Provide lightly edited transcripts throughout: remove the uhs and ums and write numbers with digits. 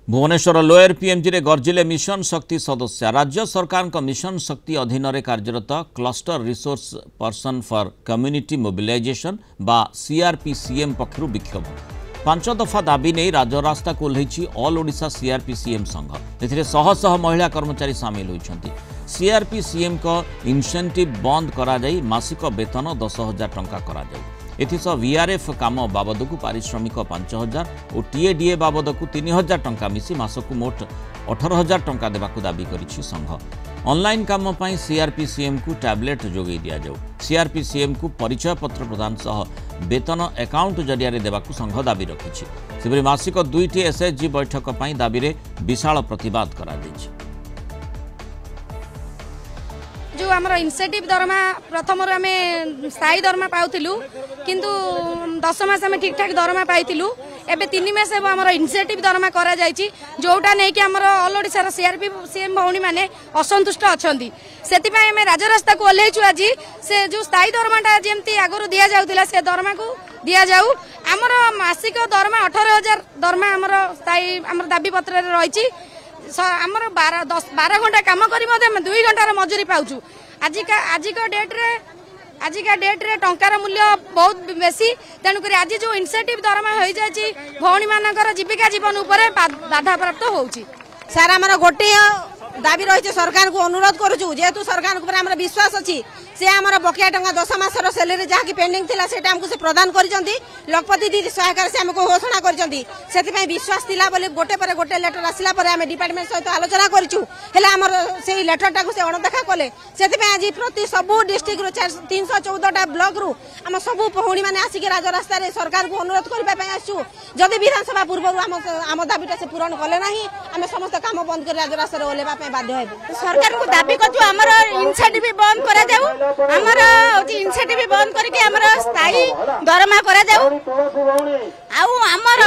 Bhubaneswar lower PMG रे गर्जिले mission शक्ति सदस्य राज्य सरकार मिशन शक्ति अधीन रे कार्यरत cluster resource person for community mobilisation बा सीआरपीसीएम पक्षरु विक्षोभ 5 दफा दाबी नहीं राजरास्ता को ओह्लैछि ऑल ओडिशा सीआरपीसीएम संघ एथिरे शह शह महिला कर्मचारी सामिल होइछन्ति। सीआरपीसीएम को इनसेंटिव बंद करा जाई मासिक वेतन 10,000 टंका करा जाई। एथिसह वीआरएफ काम बाबद को पारिश्रमिक 5,000 और टीएडीए बाबद को 3,000 टंका मिसी मासकु मोट 18,000 टंका देबाकु दाबी करिछि संघ। ऑनलाइन काम पाई सीआरपीसीएम को टैबलेट जोगै दिया जाऊ। सीआरपीसीएम को परिचय पत्र प्रदान सह वेतन अकाउंट जरिया देबाकु संघ दाबी रखिछि। सेबरे मासिक 2टी एसएचजी बैठक पाई दाबी रे विशाल प्रतिवाद करा दैछि। जो आमर इनसेटिव दरमा प्रथम आम स्थायी दरमा पाऊलु किंतु 10 मास आम ठीक ठाक दरमा पाइलु। एबे 3 मास आमर इनसेटिव दरमा करा जायछि जोटा नहीं कि आमर ऑल ओडिशा सीआरपीसीएम भौणी माने असंतुष्ट अछंती। सेतिपय आम राजरास्ता को ओल्लैछु। आज से जो स्थायी दरमाटा जेमती आगरु दिया जाउतिला से दरमा को दिया जाऊ। आमर मासिक दरमा 18,000 दरमा आमर स्थायी आमर दाबी पत्र रे रहिछि। आमर 12 घंटा काम करी 2 घंटार मजूरी पाउछु। आजिका डेट रे टंकार मूल्य बहुत बेसी तेणुक आज जो इनसेटिव दरमा हो जाए भौणी मानकर जीविका जीवन उपर बाधा प्राप्त होउछि। सार आमर गोटे दाबी रही सरकार को अनुरोध करूँ जेहेतु सरकार को विश्वास अच्छी से आमर बकिया टंका 10 मासर सैलरी जहाँ की पेंडिंग थिला सेटा हमको से प्रदान करिसंती। लखपति दीदी सहायक से हमको घोषणा करिसंती। सेति विश्वास थिला बोली गोटे पर गोटे लेटर आसिला पर आम डिपार्टमेंट सहित आलोचना करिछु। हेला हमर से लेटरटा को से अणदेखा कले। सेति आज प्रति सबु डिस्ट्रिक्ट रो 314टा ब्लॉक रू हम सबु भौणी माने आसिक राजरास्ता रे सरकार को अनुरोध करबा पय आछु। जदि विधानसभा पूर्व हम दाबीटा से पूरण कले नाही हम समस्त काम बंद कर राजरास्ता रे ओलेबा पय बाध्य हेबु। सरकार को दाबी करछु हमर इनसेटिव बंद करा जाऊ। हमर इनसेटिव बंद करके हमर स्थायी दरमा करा जाऊ। आउ हमर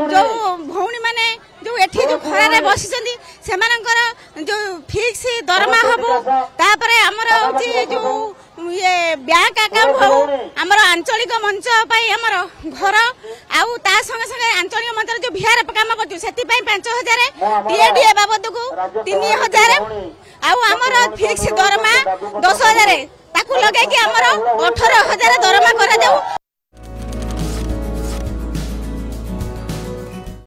जो भौणी माने जो एठी जो खरा रे बसिसंती सेमानकर जो फिक्स दरमा हबो। तापरे हमर होची जो ये बैंक अकाउंट हो हमर आंचलिक मंच पाई हमर घर आउ ता संगे संगे आंचलिक मंच जो बिहार काम करछु सेति पाई 5,000 टीएडीए बाबद को 3,000 आउ हमर फिक्स दरमा 10,000 ताकू लगे कि हमर 18,000 दरमा करा जाऊ।